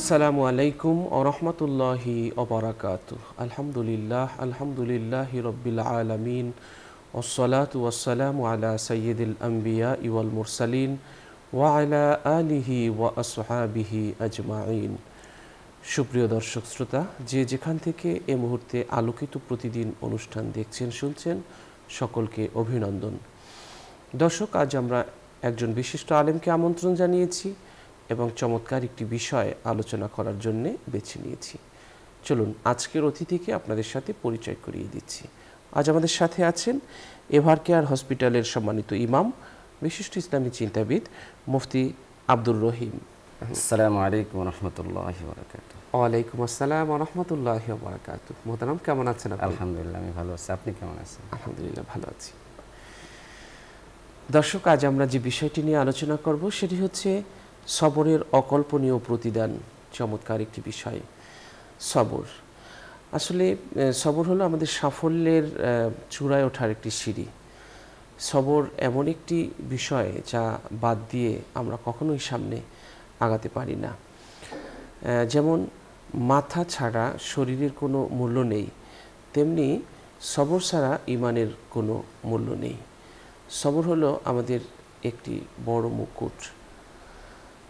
আসসালামু আলাইকুম ওয়া রাহমাতুল্লাহি ওয়া বারাকাতুহু। আলহামদুলিল্লাহি রাব্বিল আলামিন ওয়াসসালাতু ওয়াসসালামু আলা সাইয়্যিদিল আমবিয়া ওয়াল মুরসালিন ওয়া আলা আলিহি ওয়া আসহাবিহি আজমাইন। সুপ্রিয় দর্শক শ্রোতা, যে যেখান থেকে এই মুহূর্তে আলোকিত প্রতিদিন অনুষ্ঠান দেখছেন শুনছেন, সকলকে অভিনন্দন। দর্শক, আজ আমরা একজন বিশিষ্ট আলেমকে আমন্ত্রণ জানিয়েছি এবং চমৎকার একটি বিষয় আলোচনা করার জন্য বেছে নিয়েছি। চলুন আজকের অতিথিকে আপনাদের সাথে পরিচয় করিয়ে দিচ্ছি। আজ আমাদের সাথে আছেন এভার কেয়ার হসপিটালের সম্মানিত ইমাম, বিশিষ্ট ইসলামী চিন্তাবিদ মুফতি আব্দুর রহিম। আসসালামু আলাইকুম ওয়া রাহমাতুল্লাহি ওয়া বারাকাতুহু। ওয়ালাইকুম আসসালাম ওয়া রাহমাতুল্লাহি ওয়া বারাকাতুহু। মোহতারাম, কেমন আছেন আপনি? আলহামদুলিল্লাহ, আমি ভালো আছি। আপনি কেমন আছেন? আলহামদুলিল্লাহ, ভালো আছি। দর্শক, আজ আমরা যে বিষয়টি নিয়ে আলোচনা করব সেটি হচ্ছে সবরের অকল্পনীয় প্রতিদান। চমৎকার একটি বিষয় সবর। আসলে সবর হলো আমাদের সাফল্যের চূড়ায় ওঠার একটি সিঁড়ি। সবর এমন একটি বিষয় যা বাদ দিয়ে আমরা কখনোই সামনে আগাতে পারি না। যেমন মাথা ছাড়া শরীরের কোনো মূল্য নেই, তেমনি সবর ছাড়া ঈমানের কোনো মূল্য নেই। সবর হলো আমাদের একটি বড় মুকুট।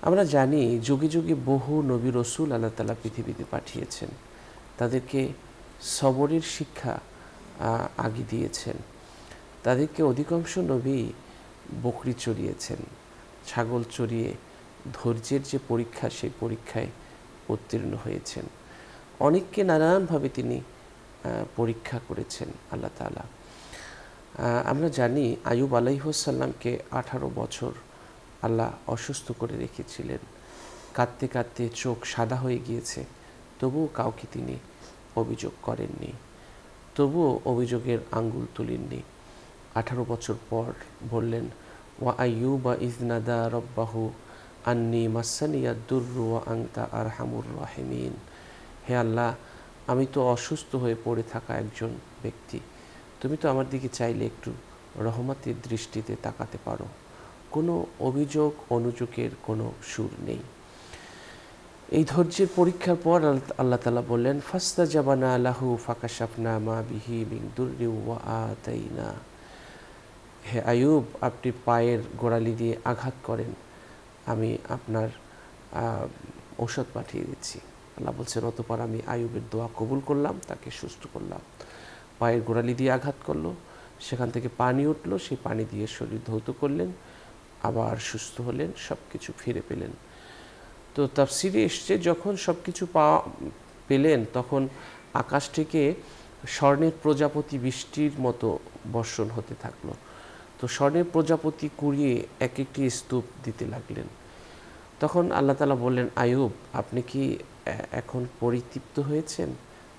আমরা জানি যুগে যুগে বহু নবী রসুল আল্লাহ তাআলা পৃথিবীতে পাঠিয়েছেন, তাদেরকে সবরের শিক্ষা আগে দিয়েছেন। তাদেরকে অধিকাংশ নবী বকরি চড়িয়েছেন, ছাগল চড়িয়ে ধৈর্যের যে পরীক্ষা, সেই পরীক্ষায় উত্তীর্ণ হয়েছেন। অনেককে নানানভাবে তিনি পরীক্ষা করেছেন আল্লাহ তাআলা। আমরা জানি আইয়ুব আলাইহিসসালামকে 18 বছর আল্লাহ অসুস্থ করে রেখেছিলেন। কাঁদতে কাঁদতে চোখ সাদা হয়ে গিয়েছে, তবুও কাউকে তিনি অভিযোগ করেননি, তবুও অভিযোগের আঙ্গুল তুলেননি। 18 বছর পর বললেন, ওয়া আইয়ুবা ইয নাদা রাব্বাহু আন্নী মাসানিয়াদ দুররু ওয়া আনতা আরহামুর রাহিমিন। হে আল্লাহ, আমি তো অসুস্থ হয়ে পড়ে থাকা একজন ব্যক্তি, তুমি তো আমার দিকে চাইলে একটু রহমতের দৃষ্টিতে তাকাতে পারো। কোনো অভিযোগ অনুযোগের কোনো সুর নেই। এই ধৈর্যের পরীক্ষার পর আল্লাহ তাআলা বললেন, ফাস্তাজাবনা লাহু ফাকাশাফনা মা বিহি মিন দুররি ওয়া আতাইনা। হে আইয়ুব, আপনি পায়ের গোড়ালি দিয়ে আঘাত করেন, আমি আপনার ঔষধ পাঠিয়ে দিচ্ছি। আল্লাহ বলছেন, অতঃপর আমি আইয়ুবের দোয়া কবুল করলাম, তাকে সুস্থ করলাম। পায়ের গোড়ালি দিয়ে আঘাত করলো, সেখান থেকে পানি উঠলো, সেই পানি দিয়ে শরীর ধৌত করলেন, আবার সুস্থ হলেন, সব কিছু ফিরে পেলেন। তো তাফসিরে এসছে, যখন সব কিছু পেলেন তখন আকাশ থেকে স্বর্ণের প্রজাপতি বৃষ্টির মতো বর্ষণ হতে থাকলো। তো স্বর্ণের প্রজাপতি কুড়িয়ে এক একটি স্তূপ দিতে লাগলেন। তখন আল্লাহ তাআলা বললেন, আইয়ুব, আপনি কি এখন পরিতৃপ্ত হয়েছেন?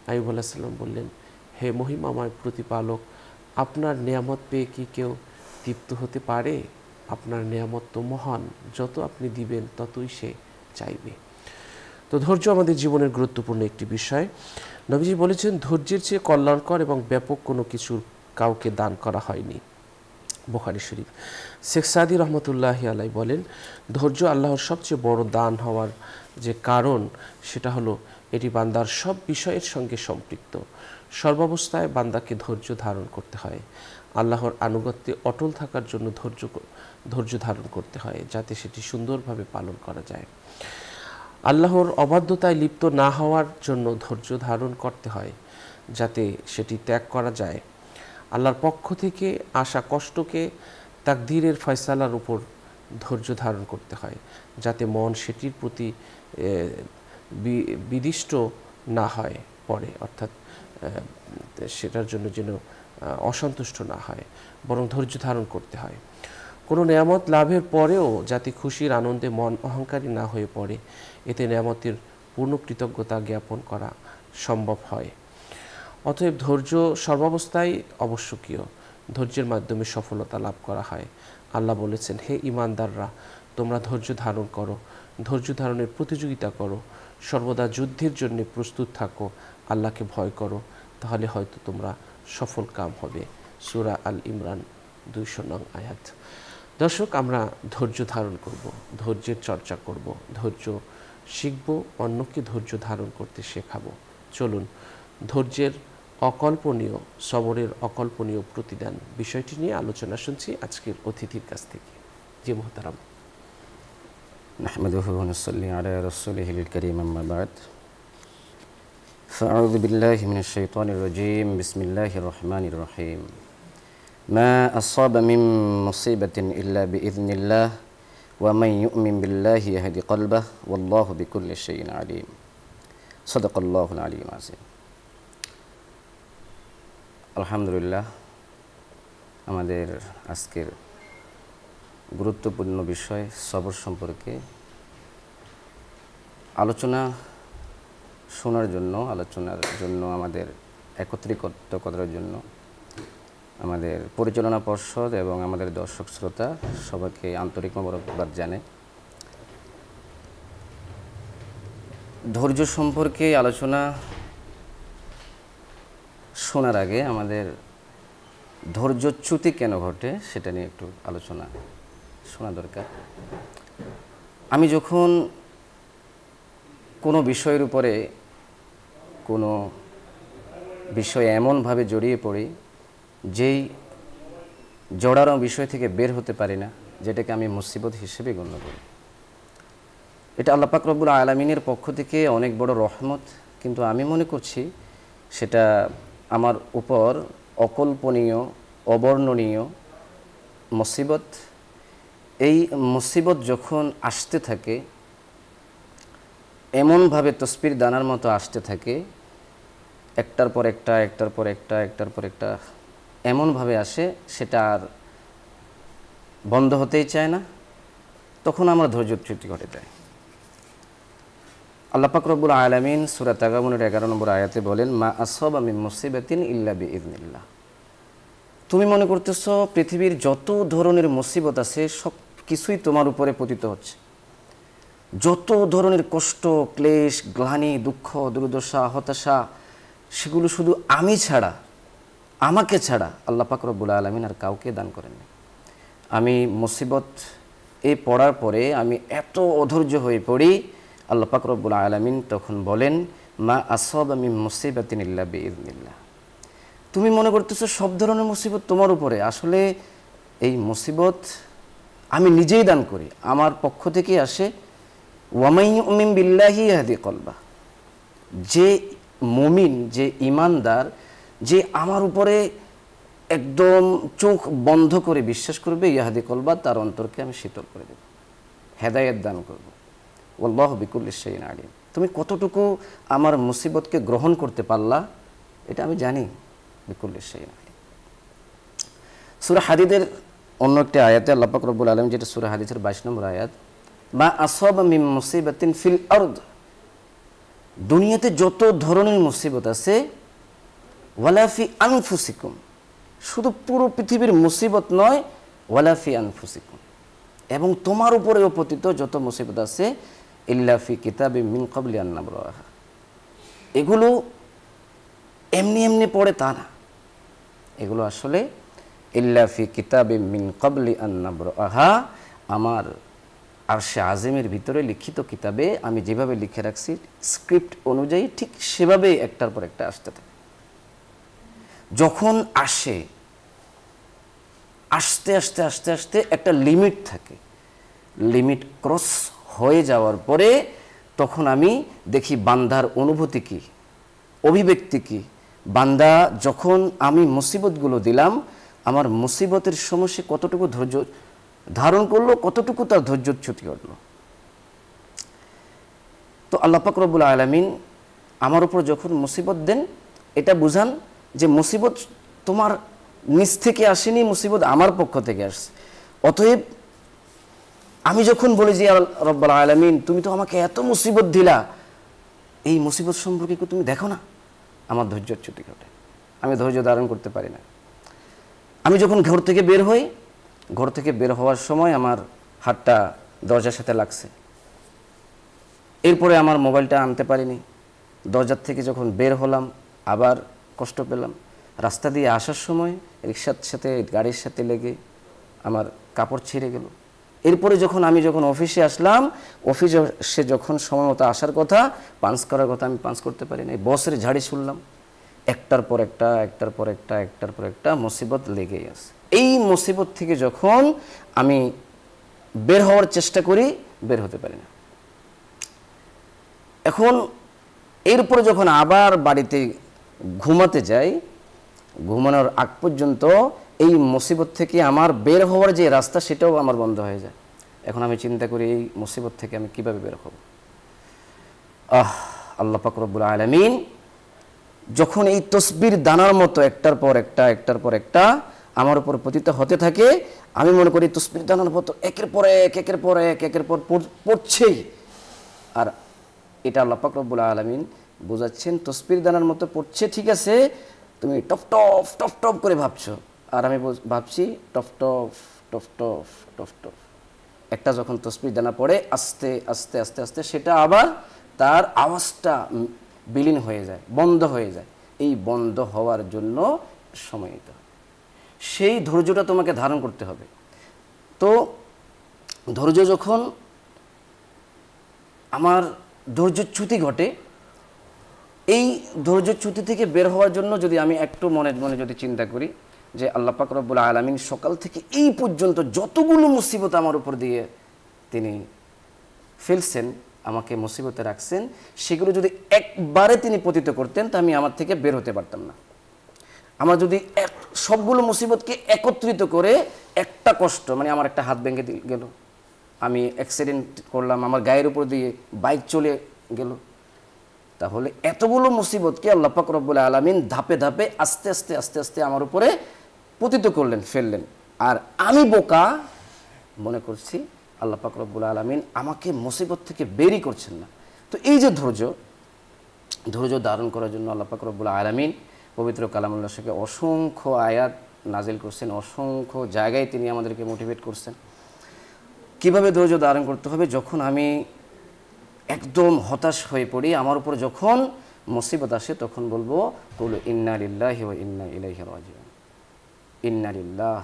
আইয়ুব আলাইহিস সালাম বললেন, হে মহিমাময় প্রতিপালক, আপনার নেয়ামত পেয়ে কি কেউ তৃপ্ত হতে পারে? আপনার নেয়ামত তো মহান, যত আপনি দিবেন ততই সে চাইবে। তো ধৈর্য আমাদের জীবনের গুরুত্বপূর্ণ একটি বিষয়। নবীজি বলেছেন, ধৈর্যের চেয়ে কল্যাণকর এবং ব্যাপক কোনো কিছুর কাউকে দান করা হয়নি। বুখারী শরীফ। শেখ সাদি রহমতুল্লাহি আলাইহি বলেন, ধৈর্য আল্লাহর সবচেয়ে বড় দান হওয়ার যে কারণ, সেটা হলো এটি বান্দার সব বিষয়ের সঙ্গে সম্পৃক্ত। সর্বাবস্থায় বান্দাকে ধৈর্য ধারণ করতে হয়। আল্লাহর আনুগত্যে অটল থাকার জন্য ধৈর্য ধারণ করতে হয়, যাতে সেটি সুন্দরভাবে পালন করা যায়। আল্লাহর অবাধ্যতায় লিপ্ত না হওয়ার জন্য ধৈর্য ধারণ করতে হয়, যাতে সেটি ত্যাগ করা যায়। আল্লাহর পক্ষ থেকে আসা কষ্টকে তাকদীরের ফয়সালার উপর ধৈর্য ধারণ করতে হয়, যাতে মন সেটির প্রতি বিদিষ্ট না হয় পড়ে, অর্থাৎ সেটার জন্য যেন অসন্তুষ্ট না হয়, বরং ধৈর্য ধারণ করতে হয়। কোনো নেয়ামত লাভের পরেও যাতে খুশির আনন্দে মন অহংকারী না হয়ে পড়ে, এতে নেয়ামতের পূর্ণ কৃতজ্ঞতা জ্ঞাপন করা সম্ভব হয়। অতএব ধৈর্য সর্বাবস্থায় আবশ্যকীয়। ধৈর্যের মাধ্যমে সফলতা লাভ করা হয়। আল্লাহ বলেছেন, হে ঈমানদাররা, তোমরা ধৈর্য ধারণ করো, ধৈর্য ধারণের প্রতিযোগিতা করো, সর্বদা যুদ্ধের জন্য প্রস্তুত থাকো, আল্লাহকে ভয় করো, তাহলে হয়তো তোমরা সফল কাম হবে। সূরা আল ইমরান 200 নং আয়াত। দর্শক, আমরা ধৈর্য ধারণ করব, ধৈর্যের চর্চা করব, ধৈর্য শিখব, অন্যকে ধৈর্য ধারণ করতে শেখাবো। চলুন ধৈর্যের অকল্পনীয়, সবরের অকল্পনীয় প্রতিদান বিষয়টি নিয়ে আলোচনা শুনছি আজকের অতিথির কাছ থেকে। জি মোহতারাম। নাহমাদুহু ওয়া নুসাল্লি আলা রাসূলিহিল কারীম, আম্মা বা'দ। ফাআউযু বিল্লাহি মিনাশ শাইতানির রাজীম। বিসমিল্লাহির রহমানির রহিম। মা আসাবা মিন মুসিবাতিন ইল্লা বিইذনিল্লাহ ওয়া মান ইউমিন বিল্লাহি ইয়াহদি কলবাহু ওয়াল্লাহু বিকুল্লি শাইইন আলীম। সাদাকাল্লাহুল আলিয়্যুল আযীম। আলহামদুলিল্লাহ, আমাদের আজকের গুরুত্বপূর্ণ বিষয় সবর সম্পর্কে আলোচনার জন্য আমাদের একত্রিত করার জন্য আমাদের পরিচালনা পর্ষদ এবং আমাদের দর্শক শ্রোতা সবাইকে আন্তরিক মোবারকবাদ জানাই। ধৈর্য সম্পর্কে আলোচনা শোনার আগে আমাদের ধৈর্যচ্যুতি কেন ঘটে সেটা নিয়ে একটু আলোচনা শোনা দরকার। আমি যখন কোনো বিষয়ের উপরে কোনো বিষয় এমনভাবে জড়িয়ে পড়ি যেই জড়ানো বিষয় থেকে বের হতে পারি না, যেটাকে আমি মুসিবত হিসেবে গণ্য করি, এটা আল্লাহ পাক রব্বুল আলামিনের পক্ষ থেকে অনেক বড় রহমত। কিন্তু আমি মনে করছি সেটা আমার উপর অকল্পনীয়, অবর্ণনীয় মুসিবত। এই মুসিবত যখন আসতে থাকে, এমনভাবে তসবির দানার মতো আসতে থাকে, একটার পর একটা, একটার পর একটা, একটার পর একটা, এমনভাবে আসে সেটা আর বন্ধ হতেই চায় না, তখন আমার ধৈর্যচ্যুতি ঘটে যায়। আল্লাহ পাক রব্বুল আলামিন সূরা তাগাবুনের 11 নম্বর আয়াতে বলেন, মা আসাবা মিন মুসিবাতিন ইল্লা বিইذনিল্লাহ। তুমি মনে করতেছো পৃথিবীর যত ধরনের মুসিবত আছে সব কিছুই তোমার উপরে পতিত হচ্ছে, যত ধরনের কষ্ট, ক্লেশ, গ্লানি, দুঃখ, দুর্দশা, হতাশা, সেগুলো শুধু আমি ছাড়া, আমাকে ছাড়া আল্লাহ পাক রব্বুল আলামিন আর কাউকে দান করেননি। আমি মুসিবত পড়ার পরে আমি এত অধৈর্য হয়ে পড়ি, আল্লাহ পাক রব্বুল আলামিন তখন বলেন, মা আসাবা মিন মুসিবাতিন ইল্লা বিইذনিল্লাহ। তুমি মনে করতেছো সব ধরনের মুসিবত তোমার উপরে, আসলে এই মুসিবত আমি নিজেই দান করি, আমার পক্ষ থেকে আসে। ওয়া মান ইউমিন বিল্লাহি ইয়াহদি কলবাহু। যে মুমিন, যে ঈমানদার, যে আমার উপরে একদম চোখ বন্ধ করে বিশ্বাস করবে, ইয়াহদি কলবা, তার অন্তরকে আমি শীতল করে দেব, হেদায়েত দান করব। আল্লাহু বিকুল্লি শাইইন আলীম। তুমি কতটুকু আমার মুসিবতকে গ্রহণ করতে পারলা এটা আমি জানি। বিকুল্লি শাইইন আলীম। সূরা হাদীদের অন্য একটি আয়াতে আল্লাহ পাক রব্বুল আলামিন, যেটা সূরা হাদীদের 22 নম্বর আয়াত, মা আসাবা মিন মুসিবাতিন ফিল আরদ। দুনিয়াতে যত ধরনের মুসিবত আছে, ওয়ালা ফি আনফুসিকুম, শুধু পুরো পৃথিবীর মুসিবত নয়, ওয়ালা ফি আনফুসিকুম, এবং তোমার উপরেও পতিত যত মুসিবত আছে, ইল্লা ফি কিতাবিম মিন ক্বাবলি আন নাবরাহা। এগুলো এমনি এমনি পড়ে তা না, এগুলো আসলে ইল্লা ফি কিতাবিম মিন ক্বাবলি আন নাবরাহা, আমার আরশে আজিমের ভিতরে লিখিত কিতাবে আমি যেভাবে লিখে রাখছি স্ক্রিপ্ট অনুযায়ী, ঠিক সেভাবেই একটার পর একটা আসতে থাকে। যখন আসে, আস্তে আস্তে আস্তে আস্তে একটা লিমিট থাকে, লিমিট ক্রস হয়ে যাওয়ার পরে তখন আমি দেখি বান্দার অনুভূতি কি, অভিব্যক্তি কি। বান্দা যখন আমি মুসিবতগুলো দিলাম, আমার মুসিবতের সমস্যা কতটুকু ধৈর্য ধারণ করলো, কতটুকু তার ধৈর্যচ্যুতি ঘটলো। তো আল্লাহ পাক রব্বুল আলামিন আমার উপর যখন মুসিবত দেন, এটা বুঝান যে মুসিবত তোমার নিজ থেকে আসেনি, মুসিবত আমার পক্ষ থেকে আসছে। অতএব আমি যখন বলি যে রব্বুল আলামিন তুমি তো আমাকে এত মুসিবত দিলা, এই মুসিবত সম্পর্কে তুমি দেখো না, আমার ধৈর্যচ্যুতি ঘটে, আমি ধৈর্য ধারণ করতে পারি না। আমি যখন ঘর থেকে বের হই, ঘর থেকে বের হওয়ার সময় আমার হাতটা দরজার সাথে লাগছে, এরপরে আমার মোবাইলটা আনতে পারিনি, দরজার থেকে যখন বের হলাম আবার কষ্ট পেলাম, রাস্তা দিয়ে আসার সময় রিক্সার সাথে, গাড়ির সাথে লেগে আমার কাপড় ছিঁড়ে গেল, এরপরে আমি যখন অফিসে আসলাম, অফিসে যখন সময় মতো আসার কথা, পাঞ্চ করার কথা, আমি পাঞ্চ করতে পারি না। বসের ঝাড়ি শুনলাম, একটার পর একটা মুসিবত লেগেই আছে। এই মুসিবত থেকে যখন আমি বের হওয়ার চেষ্টা করি, বের হতে পারি না। এখন এরপরে যখন আবার বাড়িতে ঘুমাতে যাই, ঘুমানোর আগ পর্যন্ত এই মুসিবত থেকে আমার বের হওয়ার যে রাস্তা, সেটাও আমার বন্ধ হয়ে যায়। এখন আমি চিন্তা করি এই মুসিবত থেকে আমি কিভাবে বের হব। আল্লাহ পাক রব্বুল আলামিন যখন এই তসবির দানার মতো একটার পর একটা আমার উপর পতিত হতে থাকে, আমি মনে করি তসবির দানার মতো একের পর এক পড়ছেই। আর এটা আল্লাহ পাক রব্বুল আলামিন বোঝাচ্ছেন, তসবির দানার মতো পড়ছে, ঠিক আছে, তুমি টপ টপ টপ টপ করে ভাবছো, আর আমি ভাবছি top top top top top top. একটা যখন তসবির দানা পড়ে আস্তে আস্তে আস্তে আস্তে সেটা আবার তার আওয়াজটা বিলীন হয়ে যায়, বন্ধ হয়ে যায়। এই বন্ধ হওয়ার জন্য সময় নিতে হবে, সেই ধৈর্যটা তোমাকে ধারণ করতে হবে। তো ধৈর্য যখন আমার ধৈর্যচ্যুতি ঘটে, এই ধৈর্যচ্যুতি থেকে বের হওয়ার জন্য যদি আমি একটু মনে মনে যদি চিন্তা করি যে আল্লাহ পাক রব্বুল আলামিন সকাল থেকে এই পর্যন্ত যতগুলো মুসিবত আমার উপর দিয়ে তিনি ফেলছেন, আমাকে মুসিবতে রাখছেন, সেগুলো যদি একবারে তিনি পতিত করতেন, তা আমি আমার থেকে বের হতে পারতাম না। আমার যদি সবগুলো মুসিবতকে একত্রিত করে একটা কষ্ট, মানে আমার একটা হাত ভেঙে গেল, আমি অ্যাক্সিডেন্ট করলাম, আমার গায়ের উপর দিয়ে বাইক চলে গেল, তাহলে এতগুলো মুসিবতকে আল্লাহ পাক রব্বুল আলামিন ধাপে ধাপে আস্তে আস্তে আস্তে আস্তে আমার উপরে পতিত করলেন, ফেললেন। আর আমি বোকা মনে করছি আল্লাহ পাক রব্বুল আলামিন আমাকে মুসিবত থেকে বেরই করছেন না। তো এই যে ধৈর্য ধারণ করার জন্য আল্লাহ পাক রব্বুল আলামিন পবিত্র কালামুল্লাহ থেকে অসংখ্য আয়াত নাজিল করছেন, অসংখ্য জায়গায় তিনি আমাদেরকে মোটিভেট করছেন কিভাবে ধৈর্য ধারণ করতে হবে। যখন আমি একদম হতাশ হয়ে পড়ি, আমার উপর যখন মুসিবত আসে, তখন বলবো কুল ইন্না লিল্লাহি ওয়া ইন্না ইলাইহি রাজিউন। ইন্না লিল্লাহ,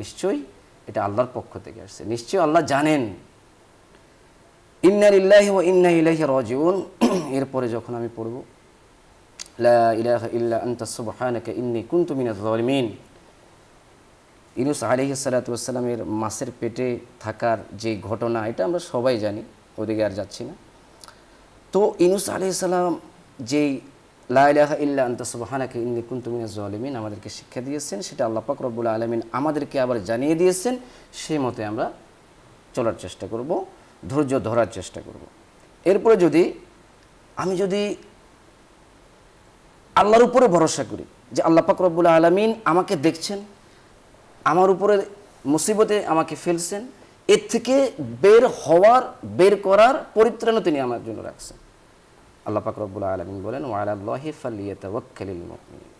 নিশ্চয়ই এটা আল্লাহর পক্ষ থেকে আসছে, নিশ্চয়ই আল্লাহ জানেন। ইন্না লিল্লাহি ওয়া ইন্না ইলাইহি রাজিউন, এরপরে যখন আমি পড়ব লা ইলাহা ইল্লা আনতা সুবহানাকা ইন্নী কুনতু মিনাজ জালিমিন। ইউনূস আলাইহিস সালাতু ওয়াস সালামের মাছের পেটে থাকার যে ঘটনা, এটা আমরা সবাই জানি, ওদিকে আর যাচ্ছি না। তো ইউনূস আলাইহিস সালাম যেই লা ইলাহা ইল্লা আনতা সুবহানাকা ইন্নী কুনতু মিনাজ জালিমিন আমাদেরকে শিক্ষা দিয়েছেন, সেটা আল্লাহ পাক রব্বুল আলামিন আমাদেরকে আবার জানিয়ে দিয়েছেন। সেই মতে আমরা চলার চেষ্টা করব, ধৈর্য ধরার চেষ্টা করব। এরপরে আমি যদি আল্লাহর উপরে ভরসা করি যে আল্লাহ পাক রব্বুল আলামিন আমাকে দেখছেন, আমার উপরে মুসিবতে আমাকে ফেলছেন, এর থেকে বের করার পরিত্রাণও তিনি আমার জন্য রাখছেন। আল্লাহ পাক রব্বুল আলামিন বলেন ওয়া আলাল্লাহি ফালিয়াতাওয়াক্কালিল মুমিনুন,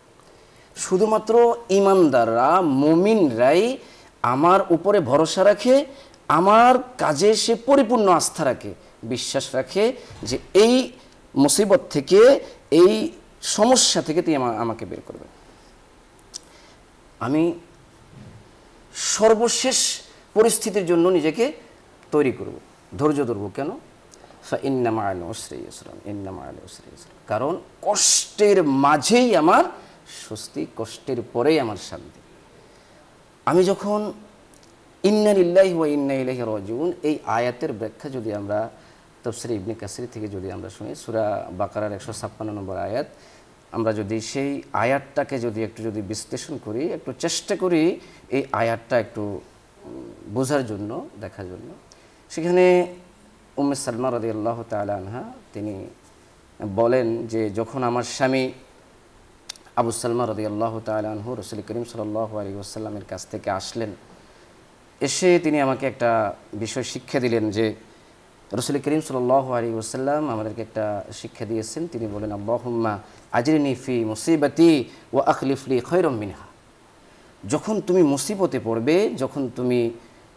শুধুমাত্র ঈমানদাররা, মুমিনরাই আমার উপরে ভরসা রাখে, আমার কাজে সে পরিপূর্ণ আস্থা রাখে, বিশ্বাস রাখে যে এই মুসিবত থেকে, এই সমস্যা থেকে তিনি আমাকে বের করবেন। আমি সর্বশেষ পরিস্থিতির জন্য নিজেকে তৈরি করব, ধৈর্য ধরব। কেন? ফাইন্না মাআল উসরি ইউসরান, ইন্না মাআল উসরি ইউসরান, কারণ কষ্টের মাঝেই আমার স্বস্তি, কষ্টের পরেই আমার শান্তি। আমি যখন ইন্না লিল্লাহি ওয়া ইন্না ইলাইহি রাজিউন এই আয়াতের ব্যাখ্যা যদি আমরা তাফসীর ইবনে কাসির থেকে যদি আমরা শুনি, সূরা বাকারার 156 নম্বর আয়াত, আমরা যদি সেই আয়াতটাকে একটু বিশ্লেষণ করি, একটু চেষ্টা করি এই আয়াতটা একটু বোঝার জন্য, দেখার জন্য, সেখানে উম্মে সালমা রাদিয়াল্লাহু তাআলা আনহা তিনি বলেন যে যখন আমার স্বামী আবু সালমা রাদিয়াল্লাহু তাআলা আনহু রাসূল করিম সাল্লাল্লাহু আলাইহি ওয়াসাল্লামের কাছ থেকে আসলেন, এসে তিনি আমাকে একটা বিষয় শিক্ষা দিলেন যে রাসূল করিম সাল্লাল্লাহু আলাইহি ওয়াসাল্লাম আমাদেরকে একটা শিক্ষা দিয়েছেন। তিনি বলেন আল্লাহুম্মা আজরিনি ফি মুসিবাতি ওয়া আখলিফ লি খায়রাম মিনহা। যখন তুমি মুসিবতে পড়বে, যখন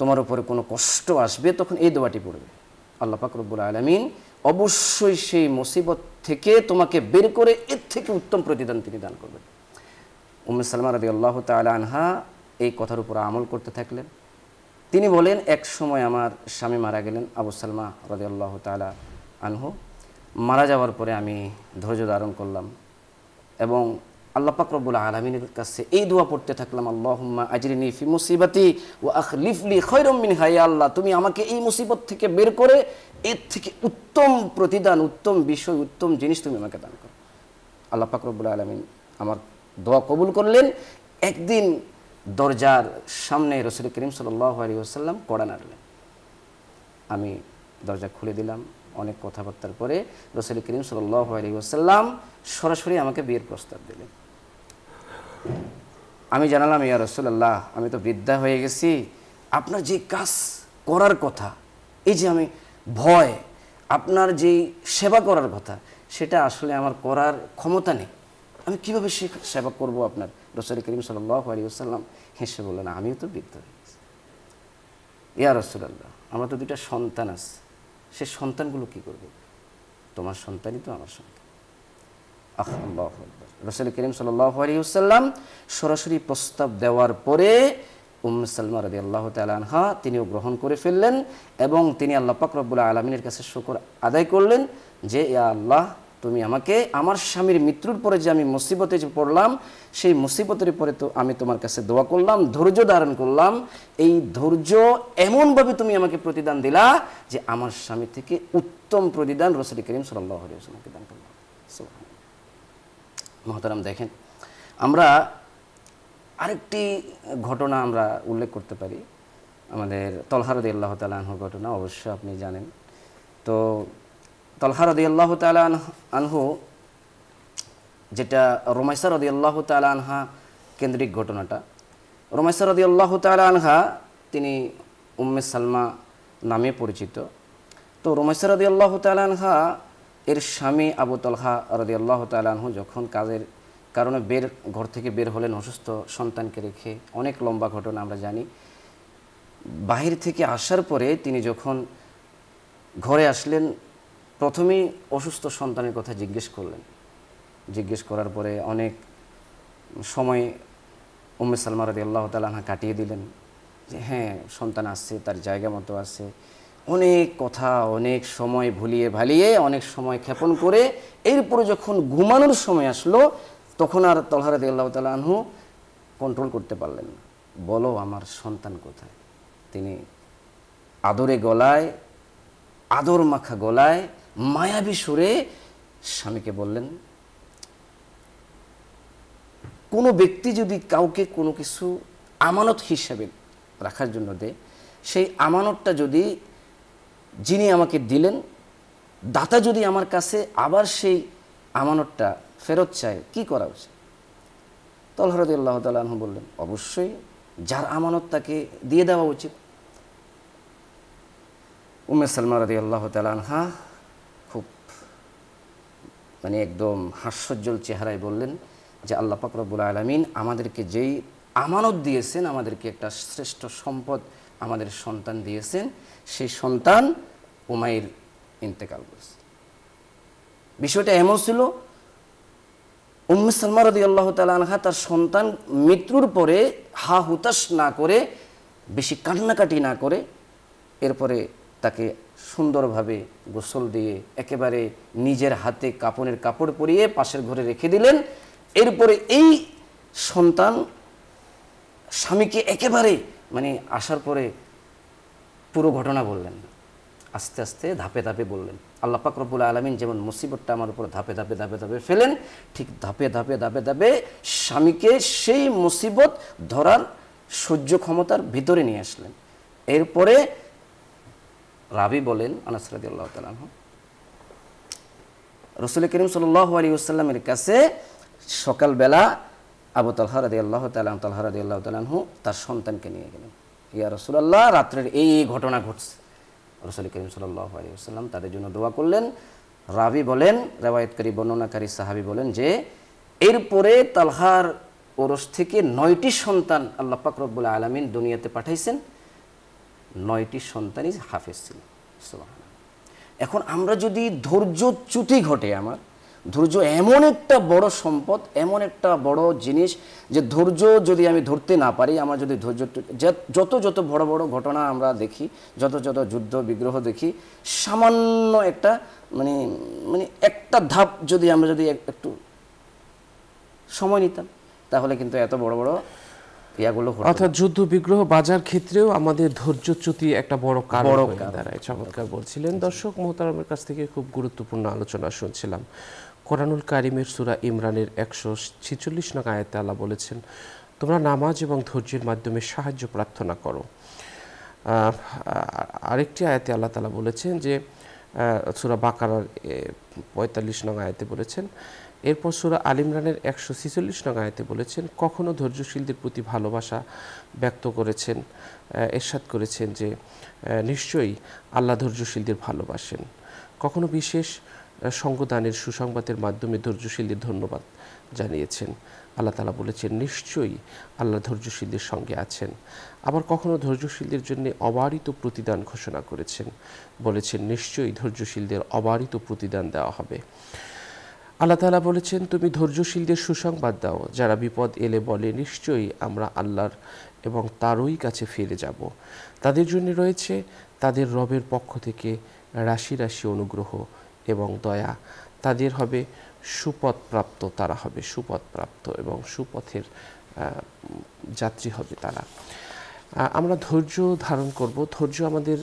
তোমার উপরে কোনো কষ্ট আসবে, তখন এই দোয়াটি পড়বে, আল্লাহ পাক রব্বুল আলামিন অবশ্যই সেই মুসিবত থেকে তোমাকে বের করে এর থেকে উত্তম প্রতিদান তিনি দান করবেন। উম্মে সালমা রাদিয়াল্লাহু তাআলা আনহা এই কথার উপর আমল করতে থাকলেন। তিনি বলেন, এক সময় আমার স্বামী মারা গেলেন, আবু সালমা রাদিয়াল্লাহু তাআলা আনহু। মারা যাওয়ার পরে আমি ধৈর্য ধারণ করলাম এবং আল্লাহ পাক রব্বুল আলামিনের কাছে এই দোয়া পড়তে থাকলাম, আল্লাহুম্মা আজরিনি ফি মুসিবাতি ওয়া আখলিফ লি খায়রাম মিনহা, ইয়া আল্লাহ তুমি আমাকে এই মুসিবত থেকে বের করে এর থেকে উত্তম প্রতিদান, উত্তম বিষয়, উত্তম জিনিস তুমি আমাকে দান করো। আল্লাহ পাক রব্বুল আলামিন আমার দোয়া কবুল করলেন। একদিন দরজার সামনে রাসূল করিম সাল্লাল্লাহু আলাইহি ওয়াসাল্লাম কড়া নাড়লেন। আমি দরজা খুলে দিলাম। অনেক কথাবার্তার পরে রাসূল করিম সাল্লাল্লাহু আলাইহি ওয়াসাল্লাম সরাসরি আমাকে বিয়ের প্রস্তাব দিলেন। আমি জানালাম, ইয়া রাসূলুল্লাহ, আমি তো বৃদ্ধা হয়ে গেছি, আপনার যে কাজ করার কথা, এই যে আমি ভয়, আপনার যে সেবা করার কথা, সেটা আসলে আমার করার ক্ষমতা নেই, আমি কীভাবে সেবা করব আপনার? রাসূল করিম সাল্লাল্লাহু আলাইহি ওয়াসাল্লাম হেসে বললেন, আমিও তো বৃদ্ধ হয়ে গেছি। ইয়া রাসূলুল্লাহ, আমরা তো দুইটা সন্তান আছে, সে সন্তানগুলো কি করবে? তোমার সন্তানই তো আমার সন্তান। আল্লাহু আকবার। রাসূল করিম সাল্লাল্লাহু আলাইহি ওয়াসাল্লাম সরাসরি প্রস্তাব দেওয়ার পরে উম্মে সালমা রাদিয়াল্লাহু তাআলা আনহা তিনিও গ্রহণ করে ফেললেন এবং তিনি আল্লাহ পাক রব্বুল আলামিনের কাছে শুকর আদায় করলেন যে, ইয়া আল্লাহ, তুমি আমাকে আমার স্বামীর মৃত্যুর পরে যে আমি মুসিবতে যে পড়লাম, সেই মুসিবতের পরে তো আমি তোমার কাছে দোয়া করলাম, ধৈর্য ধারণ করলাম, এই ধৈর্য এমনভাবে তুমি আমাকে প্রতিদান দিলা যে আমার স্বামী থেকে উত্তম প্রতিদান রাসূল করিম সাল্লাল্লাহু আলাইহি ওয়াসাল্লামকে দান করলাম। সুবহানাল্লাহ। মহতারাম, দেখেন, আমরা আরেকটি ঘটনা আমরা উল্লেখ করতে পারি, আমাদের তলহা রাদিয়াল্লাহু তাআলা আনহুর ঘটনা। অবশ্য আপনি জানেন। তো তলহা রাদিয়াল্লাহু তাআলা আনহু, যেটা রুমাইসা রাদিয়াল্লাহু তাআলা আনহা কেন্দ্রিক ঘটনাটা। রুমাইসা রাদিয়াল্লাহু তাআলা আনহা তিনি উম্মে সালমা নামে পরিচিত। তো রুমাইসা রাদিয়াল্লাহু তাআলা আনহা এর স্বামী আবু তলহা রাদিয়াল্লাহু তাআলা আনহু যখন কাজের কারণে ঘর থেকে বের হলেন অসুস্থ সন্তানকে রেখে, অনেক লম্বা ঘটনা আমরা জানি। বাহির থেকে আসার পরে তিনি যখন ঘরে আসলেন, প্রথমেই অসুস্থ সন্তানের কথা জিজ্ঞেস করলেন। জিজ্ঞেস করার পরে অনেক সময় উম্মে সালমা রাদিয়াল্লাহু তাআলা আনহা কাটিয়ে দিলেন যে হ্যাঁ, সন্তান আসছে, তার জায়গা মতো আছে। অনেক কথা, অনেক সময় ভুলিয়ে ভালিয়ে, অনেক সময় ক্ষেপণ করে এরপরে যখন ঘুমানোর সময় আসলো, তখন আর তলহা রাদিয়াল্লাহু তাআলা আনহু কন্ট্রোল করতে পারলেন না। বলো, আমার সন্তান কোথায়? তিনি আদরে গলায়, আদর মাখা গলায়, মায়াবী সুরে স্বামীকে বললেন, কোনো ব্যক্তি যদি কাউকে কোনো কিছু আমানত হিসাবে রাখার জন্য দেয়, সেই আমানতটা যদি যিনি আমাকে দিলেন, দাতা যদি আমার কাছে আবার সেই আমানতটা ফেরত চায়, কি করা উচিত? তলহা রাদিয়াল্লাহু তাআলা আনহু বললেন, অবশ্যই যার আমানত তাকে দিয়ে দেওয়া উচিত। উম্মে সালমা রাদিয়াল্লাহু তাআলা আনহা খুব একদম হাস্যোজ্জ্বল চেহারায় বললেন যে, আল্লাহ পাক রব্বুল আলামিন আমাদেরকে যেই আমানত দিয়েছেন, আমাদেরকে একটা শ্রেষ্ঠ সম্পদ আমাদের সন্তান দিয়েছেন, সেই সন্তান উমাইর ইন্তেকাল করেছে। বিষয়টা এমন ছিল, উম্মে সালমা রাদিয়াল্লাহু তাআলা আনহা তার সন্তান মৃত্যুর পরে হা হুতাশ না করে, বেশি কান্নাকাটি না করে, এরপরে তাকে সুন্দরভাবে গোসল দিয়ে একেবারে নিজের হাতে কাপড়ের কাপড় পরিয়ে পাশের ঘরে রেখে দিলেন। এরপরে এই সন্তান স্বামীকে একেবারে আসার পরে পুরো ঘটনা বললেন না, আস্তে আস্তে ধাপে ধাপে বললেন। আল্লাহ পাক রব্বুল আলামিন যেমন মুসিবতটা আমার উপর ধাপে ধাপে ধাপে ধাপে ফেলেন, ঠিক ধাপে ধাপে ধাপে ধাপে স্বামীকে সেই মুসিবত ধরার সহ্য ক্ষমতার ভিতরে নিয়ে আসলেন। এরপরে রাবি বলেন, আনাস রাদিয়াল্লাহু তাআলা আনহু রাসূল করিম সাল্লাল্লাহু আলাইহি ওয়াসাল্লামের কাছে সকালবেলা আবু তলহা রাদিয়াল্লাহু তাআলা আনহু তার সন্তানকে নিয়ে গেলেন। ইয়া রাসূলুল্লাহ, রাত্রের এই ঘটনা ঘটছে। রাসূল করিম সাল্লাল্লাহু আলাইহি ওয়াসাল্লাম তাদের জন্য দোয়া করলেন। রাবি বলেন, রিওয়ায়াতকারী বর্ণনাকারী সাহাবী বলেন যে এরপরে তালহার ওরস থেকে 9টি সন্তান আল্লাহ পাক রব্বুল আলামিন দুনিয়াতে পাঠাইছেন। 9টি সন্তানই হাফেজ ছিল। সুবহানাল্লাহ। এখন আমরা যদি ধৈর্যচ্যুতি ঘটে, আমার ধৈর্য এমন একটা বড় সম্পদ, এমন একটা বড় জিনিস যে ধৈর্য যদি আমি ধরতে না পারি, আমার যদি ধৈর্য, যত যত বড় বড় ঘটনা আমরা দেখি, যত যত যুদ্ধ বিগ্রহ দেখি, সামান্য একটা মানে মানে একটা ধাপ যদি আমরা যদি একটু সময় নিতাম, তাহলে কিন্তু এত বড় বড় ইয়াগুলো হতো না। অর্থাৎ যুদ্ধ বিগ্রহ বাজার ক্ষেত্রেও আমাদের ধৈর্যচ্যুতি একটা বড় কারণ হয়ে দাঁড়ায়। চমৎকার বলছিলেন। দর্শক মোহতারামের কাছ থেকে খুব গুরুত্বপূর্ণ আলোচনা শুনছিলাম। কোরআনুল কারিমের সূরা ইমরানের 146 নং আয়াতে আল্লাহ বলেছেন, তোমরা নামাজ এবং ধৈর্যের মাধ্যমে সাহায্য প্রার্থনা করো। আরেকটি আয়াতে আল্লাহ তাআলা বলেছেন যে সূরা বাকারার 45 নং আয়াতে বলেছেন, এরপর সূরা আল ইমরানের 146 নং আয়াতে বলেছেন, কখনো ধৈর্যশীলদের প্রতি ভালোবাসা ব্যক্ত করেছেন, ইরশাদ করেছেন যে নিশ্চয়ই আল্লাহ ধৈর্যশীলদের ভালোবাসেন। কখনো বিশেষ সঙ্গদানের সুসংবাদের মাধ্যমে ধৈর্যশীলদের ধন্যবাদ জানিয়েছেন। আল্লাহ তাআলা বলেছেন নিশ্চয়ই আল্লাহ ধৈর্যশীলদের সঙ্গে আছেন। আবার কখনো ধৈর্যশীলদের জন্য অবারিত প্রতিদান ঘোষণা করেছেন, বলেছেন নিশ্চয়ই ধৈর্যশীলদের অবারিত প্রতিদান দেওয়া হবে। আল্লাহ তাআলা বলেছেন তুমি ধৈর্যশীলদের সুসংবাদ দাও, যারা বিপদ এলে বলে নিশ্চয়ই আমরা আল্লাহর এবং তারই কাছে ফিরে যাব। তাদের জন্য রয়েছে তাদের রবের পক্ষ থেকে রাশি রাশি অনুগ্রহ এবং দয়া। তাদের হবে সুপথ প্রাপ্ত, তারা হবে সুপথ প্রাপ্ত এবং সুপথের যাত্রী হবে তারা। আমরা ধৈর্য ধারণ করব। ধৈর্য আমাদের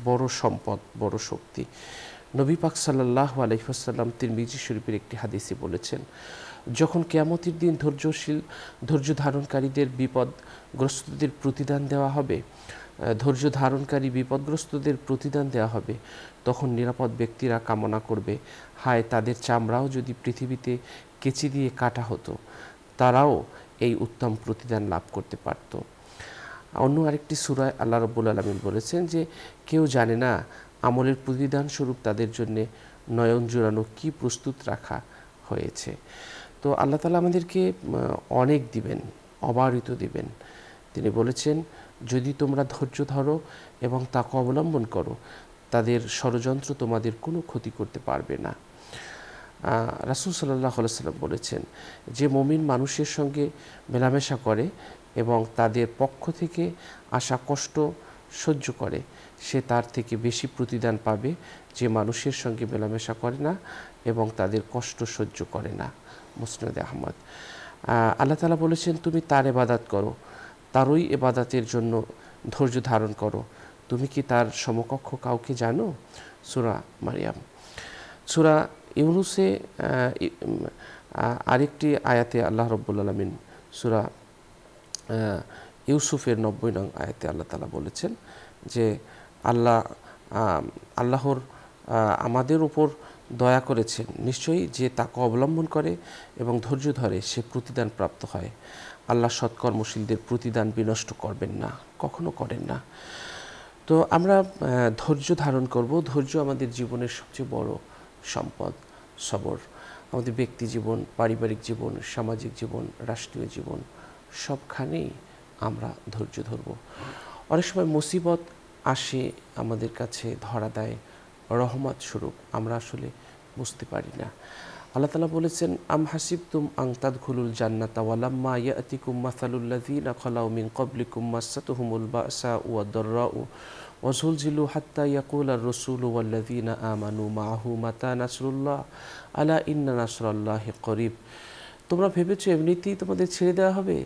বড় সম্পদ, বড় শক্তি। নবী পাক সাল্লাল্লাহু আলাইহি ওয়াসাল্লাম তিরমিজি শরীফের একটি হাদিসে বলেছেন, যখন কিয়ামতের দিন ধৈর্য ধারণকারীদের বিপদগ্রস্তদের প্রতিদান দেওয়া হবে, ধৈর্য ধারণকারী বিপদগ্রস্তদের প্রতিদান দেওয়া হবে, তখন নিরাপদ ব্যক্তিরা কামনা করবে, হায় তাদের চামড়াও যদি পৃথিবীতে কেচি দিয়ে কাটা হতো, তারাও এই উত্তম প্রতিদান লাভ করতে পারত। অন্য আরেকটি সূরায় আল্লাহ রাব্বুল আলামিন বলেছেন যে কেউ জানে না আমলের প্রতিদান স্বরূপ তাদের জন্য নয়ন জোড়ানো কি প্রস্তুত রাখা হয়েছে। তো আল্লাহ তাআলা আমাদেরকে অনেক দিবেন, অবারিত দিবেন। তিনি বলেছেন যদি তোমরা ধৈর্য ধরো এবং তাকে অবলম্বন করো, তাদের ষড়যন্ত্র তোমাদের কোনো ক্ষতি করতে পারবে না। রাসূল সাল্লাল্লাহু আলাইহি ওয়াসাল্লাম বলেছেন যে মুমিন মানুষের সঙ্গে মেলামেশা করে এবং তাদের পক্ষ থেকে আসা কষ্ট সহ্য করে, সে তার থেকে বেশি প্রতিদান পাবে যে মানুষের সঙ্গে মেলামেশা করে না এবং তাদের কষ্ট সহ্য করে না। মুসনাদে আহমদ। আল্লাহ তাআলা বলেছেন তুমি তার ইবাদত করো, তারই ইবাদতের জন্য ধৈর্য ধারণ করো। তুমি কি তার সমকক্ষ কাউকে জানো? সূরা মারিয়াম। সূরা ইউনূসে আরেকটি আয়াতে আল্লাহ রাব্বুল আলামিন সূরা ইউসুফের 90 নং আয়াতে আল্লাহ তাআলা বলেছেন যে আল্লাহর আমাদের উপর দয়া করেছেন, নিশ্চয়ই যে তাকে অবলম্বন করে এবং ধৈর্য ধরে সে প্রতিদান প্রাপ্ত হয়। আল্লাহ সৎকর্মশীলদের প্রতিদান বিনষ্ট করবেন না, কখনো করেন না। তো আমরা ধৈর্য ধারণ করব। ধৈর্য আমাদের জীবনের সবচেয়ে বড় সম্পদ। সবর আমাদের ব্যক্তি জীবন, পারিবারিক জীবন, সামাজিক জীবন, রাষ্ট্রীয় জীবন সবখানেই আমরা ধৈর্য ধরব। অনেক সময় মুসিবত আসে আমাদের কাছে, ধরা দেয় রহমত স্বরূপ, আমরা আসলে বুঝতে পারি না। আল্লাহ তাআলা বলেছেন আম হাসিবতুম আন তাদখুলুল জান্নাতা ওয়ালাম্মা ইয়াতিকুম মাসালুল লাযিনা খালাউ মিন ক্বাবলিকুম মাসাতুহুমুল বাসাউ ওয়াদ-দাররাউ ওয়াযুলজিলু হাত্তা ইয়াকুলার রাসূলু ওয়াল্লাযিনা আমানু মাআহু মাতা নাসরুল্লাহ আলা ইন্না নাসরাল্লাহি করিব। তোমরা ভেবেছো এমনিতেই তোমাদের ছেড়ে দেওয়া হবে,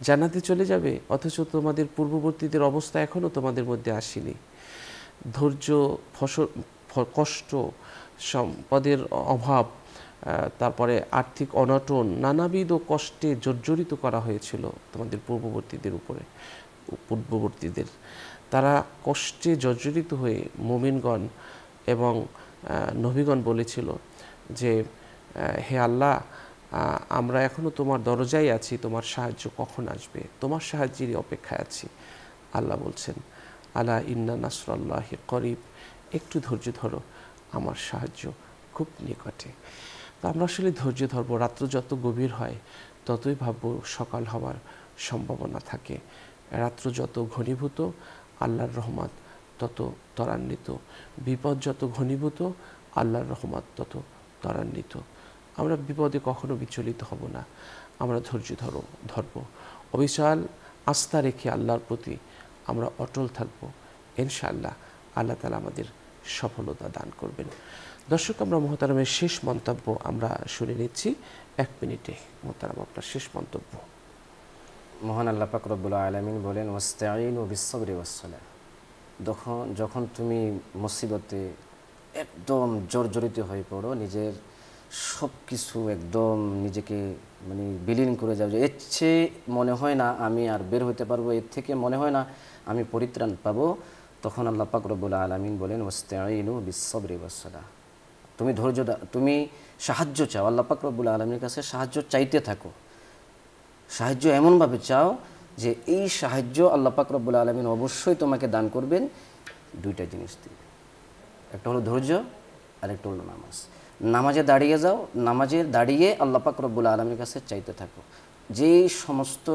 জান্নাতে চলে যাবে, অথচ তোমাদের পূর্ববর্তীদের অবস্থা এখনও তোমাদের মধ্যে আসেনি। ধৈর্য, কষ্ট, সম্পদের অভাব, তারপরে আর্থিক অনটন, নানাবিধ কষ্টে জর্জরিত করা হয়েছিল তোমাদের পূর্ববর্তীদের। তারা কষ্টে জর্জরিত হয়ে মুমিনগণ এবং নবীগণ বলেছিল যে হে আল্লাহ, আমরা এখনও তোমার দরজায় আছি, তোমার সাহায্য কখন আসবে, তোমার সাহায্যেরই অপেক্ষায় আছি। আল্লাহ বলছেন আলা ইন্না নাসরাল্লাহি করিব, একটু ধৈর্য ধরো, আমার সাহায্য খুব নিকটে। তো আমরা আসলে ধৈর্য ধরবো। রাত্র যত গভীর হয় ততই ভাববো সকাল হওয়ার সম্ভাবনা থাকে। রাত্র যত ঘনীভূত আল্লাহর রহমত তত ত্বরান্বিত, বিপদ যত ঘনীভূত আল্লাহর রহমত তত ত্বরান্বিত। আমরা বিপদে কখনো বিচলিত হব না, আমরা ধৈর্য ধরব, অবিচল আস্থা রেখে আল্লাহর প্রতি আমরা অটল থাকব। ইনশাআল্লাহ আল্লাহ তাআলা আমাদের সফলতা দান করবেন। দর্শক, আমরা মুহতারামের শেষ মন্তব্য আমরা শুনে নিচ্ছি 1 মিনিটে। মুহতারাম, আপনার শেষ মন্তব্য। মহান আল্লাহ পাক রব্বুল আলামিন বলেন, ওয়াস্তাঈনু বিস-সাবরি ওয়াস-সালাহ। যখন তুমি মুসিবতে একদম জর্জরিত হয়ে পড়ো, নিজের সব কিছু একদম নিজেকে মানে বিলীন করে যাও, যে এর চেয়ে মনে হয় না আমি আর বের হতে পারবো, এর থেকে মনে হয় না আমি পরিত্রাণ পাবো, তখন আল্লাহ পাক রব্বুল আলামিন বলেন, ওয়াস্তাঈনু বিস-সাবরি ওয়াস-সালাহ। তুমি তুমি সাহায্য চাও, আল্লাহ পাক রব্বুল আলামিনের কাছে সাহায্য চাইতে থাকো। সাহায্য এমনভাবে চাও যে এই সাহায্য আল্লাহ পাক রব্বুল আলামিন অবশ্যই তোমাকে দান করবেন 2টা জিনিস দিয়ে। একটা হলো ধৈর্য, আর একটা হলো নামাজ। নামাজে দাঁড়িয়ে যাও, নামাজে দাঁড়িয়ে আল্লাহ পাক রব্বুল আলামিনের কাছে চাইতে থাকো। যেই সমস্ত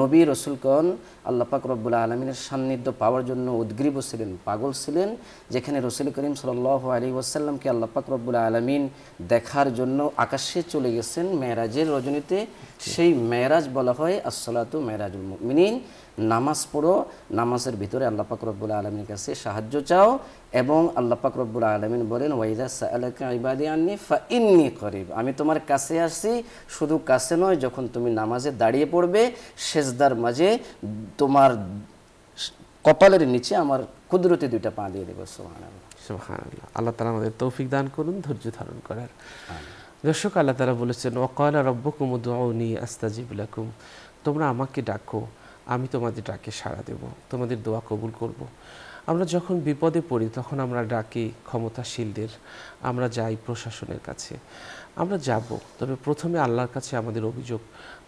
নবী রসুলগণ আল্লাহ পাক রব্বুল আলামিনের সান্নিধ্য পাওয়ার জন্য উদ্গ্রীব ছিলেন, পাগল ছিলেন, যেখানে রসুল করিম সাল্লাল্লাহু আলাইহি ওয়াসাল্লামকে আল্লাহ পাক রব্বুল আলামিন দেখার জন্য আকাশে চলে গেছেন মেরাজের রজনীতে, সেই মেরাজ বলা হয় আসসালাতু মেরাজুল মুমিনিন। নামাজ পড়ো, নামাজের ভিতরে আল্লাহ পাক রব্বুল আলামিনের কাছে সাহায্য চাও, এবং আল্লাহ পাক রব্বুল আলামিন বলেন, ওয়াইদা সাআলাকা ইবাদি আন্নী ফাইন্নী করিব। আমি তোমার কাছে আসছি, শুধু কাছে নয়, যখন তুমি নামাজে দাঁড়িয়ে পড়বে, সেজদার মাঝে তোমার কপালের নিচে আমার কুদরতি 2টা পা দিয়ে দেবো। সুবহানাল্লাহ, সুবহানাল্লাহ। আল্লাহ তাআলা আমাদের তৌফিক দান করুন ধৈর্য ধারণ করার। দর্শক, আল্লাহ তাআলা বলেছেন, ওয়াকালা রাব্বুকুম উদউনি আস্তাজিব লাকুম। তোমরা আমাকে ডাকো, আমি তোমাদের ডাকে সাড়া দেব, তোমাদের দোয়া কবুল করব। আমরা যখন বিপদে পড়ি তখন আমরা ডাকি ক্ষমতাশীলদের, আমরা যাই প্রশাসনের কাছে, আমরা যাব, তবে প্রথমে আল্লাহর কাছে আমাদের অভিযোগ,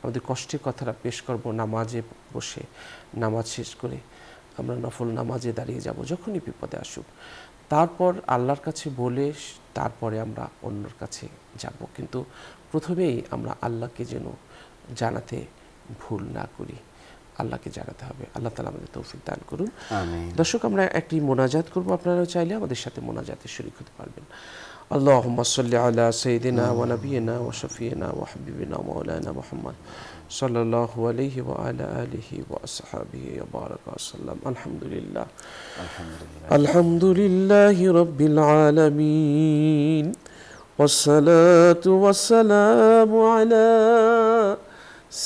আমাদের কষ্টের কথাটা পেশ করব। নামাজে বসে, নামাজ শেষ করে আমরা নফল নামাজে দাঁড়িয়ে যাব যখনই বিপদে আসুক, তারপর আল্লাহর কাছে বলে তারপরে আমরা অন্যর কাছে যাব। কিন্তু প্রথমেই আমরা আল্লাহকে যেন জানাতে ভুল না করি, আল্লাহকে জানাতে হবে। আল্লাহ তাআলা আমাদের তৌফিক দান করুন। আমিন। দর্শক, আমরা একটি মোনাজাত করব, আপনারা চাইলে আমাদের সাথে মোনাজাতে শরীক হতে পারবেন। আল্লাহুম্মা সাল্লি আলা সাইয়্যিদিনা ওয়া নাবিয়িনা ওয়া শাফিয়িনা ওয়া হাবিবিনা মাওলানা মুহাম্মদ সাল্লাল্লাহু আলাইহি ওয়া আলা আলিহি ওয়া আসহাবিহি ওয়া বারাকা ওয়া সাল্লাম। আলহামদুলিল্লাহ, আলহামদুলিল্লাহি রাব্বিল আলামিন, ওয়াসসালাতু ওয়াসসালামু আলা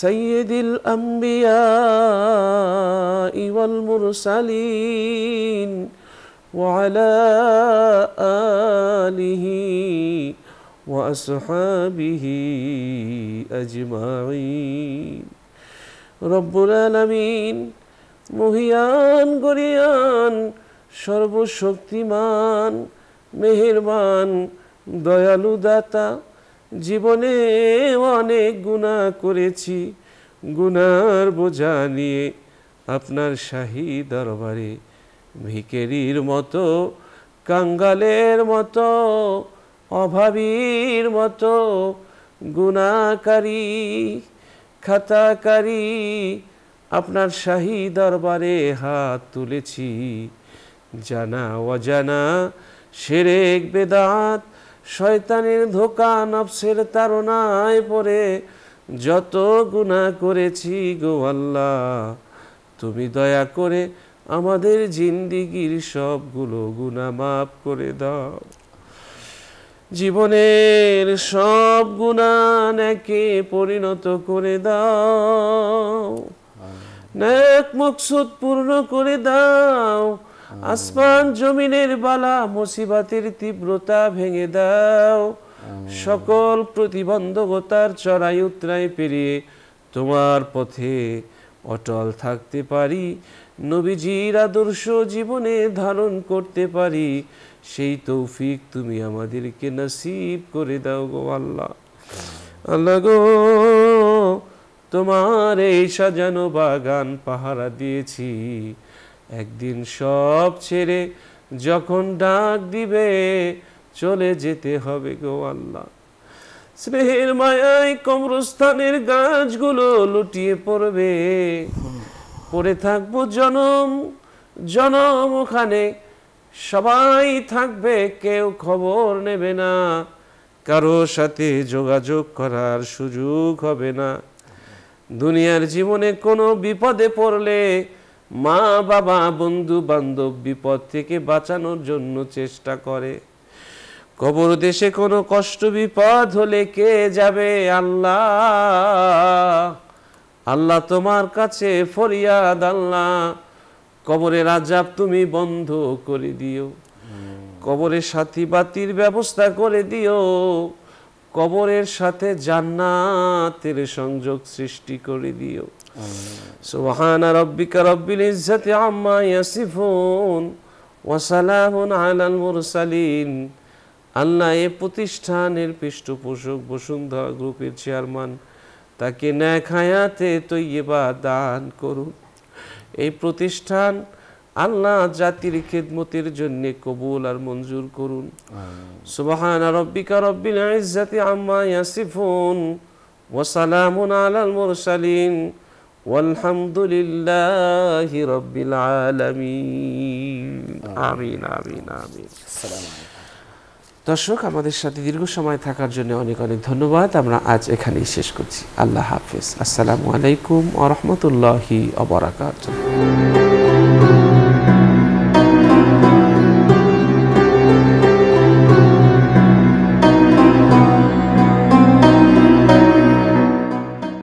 سيد الأنبياء والمرسلين وعلى آله وأصحابه أجمعين। رب العالمين মহিয়ান গরিয়ান সর্বশক্তিমান মেহেরবান দয়ালু দাতা, জীবনে অনেক গুনাহ করেছি, গুনার বোঝা নিয়ে আপনার শাহী দরবারে ভিখারির মতো, কাঙ্গালের মতো, অভাবীর মতো, গুনাহকারী খাতাকারী আপনার শাহী দরবারে হাত তুলেছি। জানা অজানা শিরক বেদাত, শয়তানের ধোঁকা, নফসের তাড়নায় পড়ে যত গুনাহ করেছি গো আল্লাহ, তুমি দয়া করে আমাদের জিন্দেগীর সবগুলো গুনাহ মাফ করে দাও। জীবনের সব গুনাহ নেকে পরিণত করে দাও, নেক মকসুদ পূর্ণ করে দাও। আসমান জমিনের বালা মুসিবতের তীব্রতা ভেঙে দাও। সকল প্রতিবন্ধকতার চড়াই উতরাই পেরিয়ে তোমার পথে অটল থাকতে পারি, নবীজির আদর্শ জীবনে ধারণ করতে পারি, সেই তৌফিক তুমি আমাদেরকে নসিব করে দাও গো আল্লাহ। আল্লাহ গো, তোমার এই সাজানো বাগান পাহারা দিয়েছি, একদিন সব ছেড়ে যখন ডাক দিবে চলে যেতে হবে গো আল্লাহ। স্নেহের মায়ায় কবরস্থানের গাছগুলো লুটিয়ে পড়বে, পড়ে থাকবো জনম জনম, ওখানে সবাই থাকবে, কেউ খবর নেবে না, কারো সাথে যোগাযোগ করার সুযোগ হবে না। দুনিয়ার জীবনে কোনো বিপদে পড়লে মা বাবা বন্ধু বান্ধব বিপদ থেকে বাঁচানোর জন্য চেষ্টা করে। কবর দেশে কোনো কষ্ট বিপদ হলে কে যাবে? আল্লাহ। আল্লাহ তোমার কাছে ফরিয়াদ, আল্লাহ কবরের আযাব তুমি বন্ধ করে দিও, কবরের সাথী বাতির ব্যবস্থা করে দিও, কবরের সাথে জান্নাতের সংযোগ সৃষ্টি করে দিও। সুবহানা রাব্বিকা রাব্বিল ইজ্জাতি আম্মা ইয়াসিফুন ওয়া সালামুন আলাল মুরসালিন। আল্লাহ এই প্রতিষ্ঠানের পৃষ্ঠপোষক বসুন্ধরা গ্রুপের চেয়ারম্যান, তাকে নেক হায়াতে তৈয়বা দান করুন। এই প্রতিষ্ঠান আল্লাহ জাতির খেদমতের জন্য কবুল আর মঞ্জুর করুন। সুবহানা রাব্বিকা রাব্বিল ইজ্জাতি আম্মা ইয়াসিফুন ওয়া সালামুন আলাল মুরসালিন ওয়ালহামদুলিল্লাহি রাব্বিল আলামিন। আমিন আমিন আমিন। আসসালামু আলাইকুম। দর্শক, আমাদের সাথে দীর্ঘ সময় থাকার জন্য অনেক অনেক ধন্যবাদ। আমরা আজ এখানেই শেষ করছি। আল্লাহ হাফেজ। আসসালামু আলাইকুম ওয়া রাহমাতুল্লাহি ওয়া বারাকাতুহু।